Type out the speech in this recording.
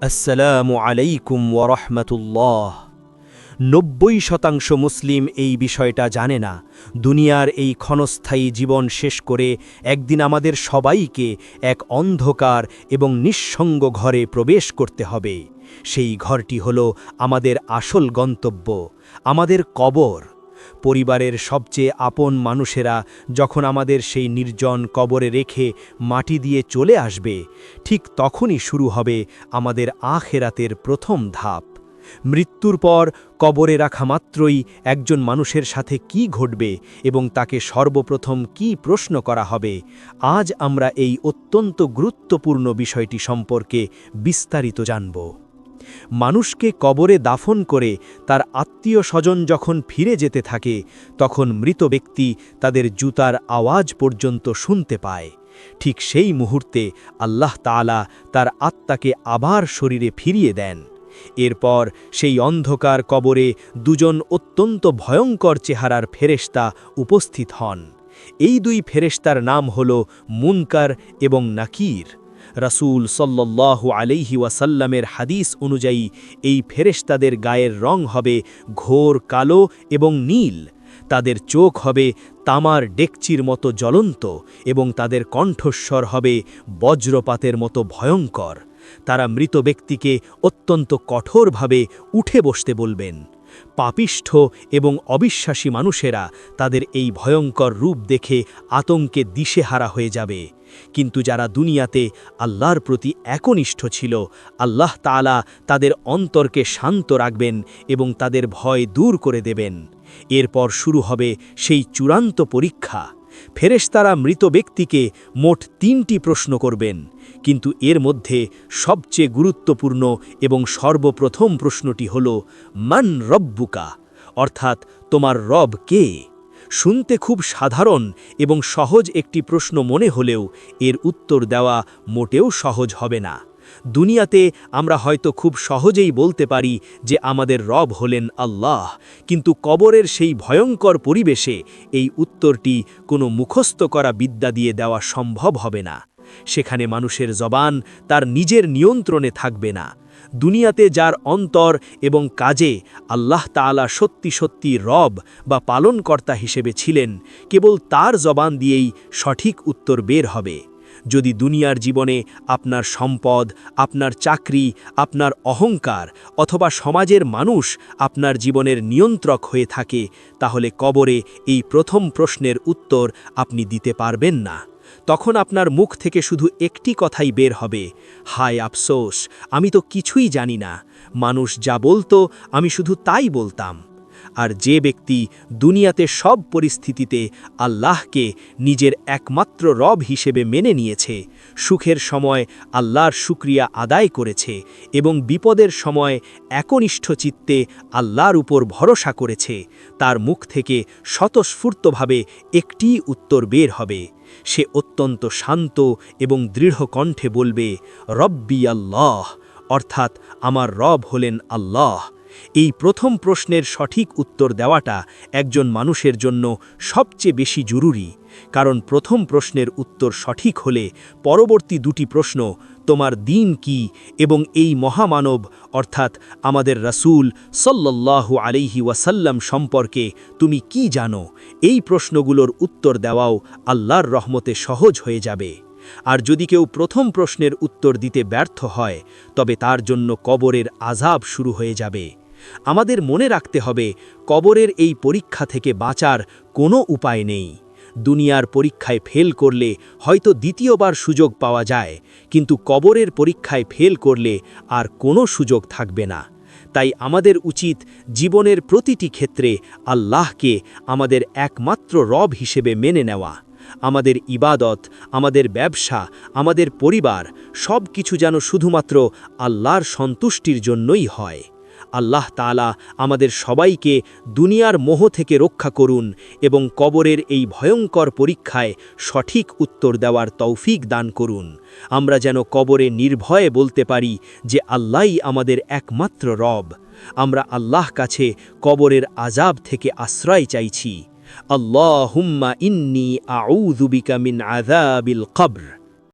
আসসালামু আলাইকুম ওয়া রাহমাতুল্লাহ। ৯০% মুসলিম এই বিষয়টা জানে না। দুনিয়ার এই ক্ষণস্থায়ী জীবন শেষ করে একদিন আমাদের সবাইকে এক অন্ধকার এবং নিঃসঙ্গ ঘরে প্রবেশ করতে হবে। সেই ঘরটি হল আমাদের আসল গন্তব্য, আমাদের কবর। পরিবারের সবচেয়ে আপন মানুষেরা যখন আমাদের সেই নির্জন কবরে রেখে মাটি দিয়ে চলে আসবে, ঠিক তখনই শুরু হবে আমাদের আখিরাতের প্রথম ধাপ। মৃত্যুর পর কবরে রাখা মাত্রই একজন মানুষের সাথে কি ঘটবে এবং তাকে সর্বপ্রথম কি প্রশ্ন করা হবে, আজ আমরা এই অত্যন্ত গুরুত্বপূর্ণ বিষয়টি সম্পর্কে বিস্তারিত জানব। মানুষকে কবরে দাফন করে তার আত্মীয় স্বজন যখন ফিরে যেতে থাকে, তখন মৃত ব্যক্তি তাদের জুতার আওয়াজ পর্যন্ত শুনতে পায়। ঠিক সেই মুহূর্তে আল্লাহ তাআলা তার আত্মাকে আবার শরীরে ফিরিয়ে দেন। এরপর সেই অন্ধকার কবরে দুজন অত্যন্ত ভয়ঙ্কর চেহারার ফেরেশতা উপস্থিত হন। এই দুই ফেরেশতার নাম হল মুনকার এবং নাকির। রাসূল সাল্লাল্লাহু আলাইহি ওয়াসাল্লামের হাদিস অনুযায়ী এই ফেরেশতাদের গায়ের রং হবে ঘোর কালো এবং নীল। তাদের চোখ হবে তামার ডেকচির মতো জ্বলন্ত এবং তাদের কণ্ঠস্বর হবে বজ্রপাতের মতো ভয়ঙ্কর। তারা মৃত ব্যক্তিকে অত্যন্ত কঠোরভাবে উঠে বসতে বলবেন। পাপিষ্ঠ এবং অবিশ্বাসী মানুষেরা তাদের এই ভয়ঙ্কর রূপ দেখে আতঙ্কে দিশেহারা হয়ে যাবে। কিন্তু যারা দুনিয়াতে আল্লাহর প্রতি একনিষ্ঠ ছিল, আল্লাহ তাআলা তাদের অন্তরকে শান্ত রাখবেন এবং তাদের ভয় দূর করে দেবেন। এরপর শুরু হবে সেই চূড়ান্ত পরীক্ষা। ফেরেশতারা মৃত ব্যক্তিকে মোট ৩টি প্রশ্ন করবেন, কিন্তু এর মধ্যে সবচেয়ে গুরুত্বপূর্ণ এবং সর্বপ্রথম প্রশ্নটি হল মান রব্বুকা, অর্থাৎ তোমার রব কে। শুনতে খুব সাধারণ এবং সহজ একটি প্রশ্ন মনে হলেও এর উত্তর দেওয়া মোটেও সহজ হবে না। দুনিয়াতে আমরা হয়তো খুব সহজেই বলতে পারি যে আমাদের রব হলেন আল্লাহ, কিন্তু কবরের সেই ভয়ঙ্কর পরিবেশে এই উত্তরটি কোনো মুখস্থ করা বিদ্যা দিয়ে দেওয়া সম্ভব হবে না। সেখানে মানুষের জবান তার নিজের নিয়ন্ত্রণে থাকবে না। দুনিয়াতে যার অন্তর এবং কাজে আল্লাহ তাআলা সত্যি সত্যি রব বা পালনকর্তা হিসেবে ছিলেন, কেবল তার জবান দিয়েই সঠিক উত্তর বের হবে। যদি দুনিয়ার জীবনে আপনার সম্পদ, আপনার চাকরি, আপনার অহংকার অথবা সমাজের মানুষ আপনার জীবনের নিয়ন্ত্রক হয়ে থাকে, তাহলে কবরে এই প্রথম প্রশ্নের উত্তর আপনি দিতে পারবেন না। তখন আপনার মুখ থেকে শুধু একটি কথাই বের হবে, হায় আফসোস, আমি তো কিছুই জানি না। মানুষ যা বলতো আমি শুধু তাই বলতাম। আর যে ব্যক্তি দুনিয়াতে সব পরিস্থিতিতে আল্লাহকে নিজের একমাত্র রব হিসেবে মেনে নিয়েছে, সুখের সময় আল্লাহর শুকরিয়া আদায় করেছে এবং বিপদের সময় একনিষ্ঠ চিত্তে আল্লাহর উপর ভরসা করেছে, তার মুখ থেকে স্বতঃস্ফূর্তভাবে একটিই উত্তর বের হবে। সে অত্যন্ত শান্ত এবং দৃঢ় কণ্ঠে বলবে, রব্বি আল্লাহ, অর্থাৎ আমার রব হলেন আল্লাহ। এই প্রথম প্রশ্নের সঠিক উত্তর দেওয়াটা একজন মানুষের জন্য সবচেয়ে বেশি জরুরি, কারণ প্রথম প্রশ্নের উত্তর সঠিক হলে পরবর্তী দুটি প্রশ্ন, তোমার দ্বীন কি এবং এই মহামানব অর্থাৎ আমাদের রাসূল সাল্লাল্লাহু আলাইহি ওয়াসাল্লাম সম্পর্কে তুমি কি জানো, এই প্রশ্নগুলোর উত্তর দেওয়াও আল্লাহর রহমতে সহজ হয়ে যাবে। আর যদি কেউ প্রথম প্রশ্নের উত্তর দিতে ব্যর্থ হয়, তবে তার জন্য কবরের আযাব শুরু হয়ে যাবে। আমাদের মনে রাখতে হবে, কবরের এই পরীক্ষা থেকে বাঁচার কোনো উপায় নেই। দুনিয়ার পরীক্ষায় ফেল করলে হয়তো দ্বিতীয়বার সুযোগ পাওয়া যায়, কিন্তু কবরের পরীক্ষায় ফেল করলে আর কোনো সুযোগ থাকবে না। তাই আমাদের উচিত জীবনের প্রতিটি ক্ষেত্রে আল্লাহকে আমাদের একমাত্র রব হিসেবে মেনে নেওয়া। আমাদের ইবাদত, আমাদের ব্যবসা, আমাদের পরিবার সব কিছু যেন শুধুমাত্র আল্লাহর সন্তুষ্টির জন্যই হয়। আল্লাহ তাআলা আমাদের সবাইকে দুনিয়ার মোহ থেকে রক্ষা করুন এবং কবরের এই ভয়ঙ্কর পরীক্ষায় সঠিক উত্তর দেওয়ার তৌফিক দান করুন। আমরা যেন কবরে নির্ভয়ে বলতে পারি যে আল্লাহই আমাদের একমাত্র রব। আমরা আল্লাহ কাছে কবরের আযাব থেকে আশ্রয় চাইছি। আল্লাহুম্মা ইন্নী আউযু বিকা মিন আযাবিল কবর।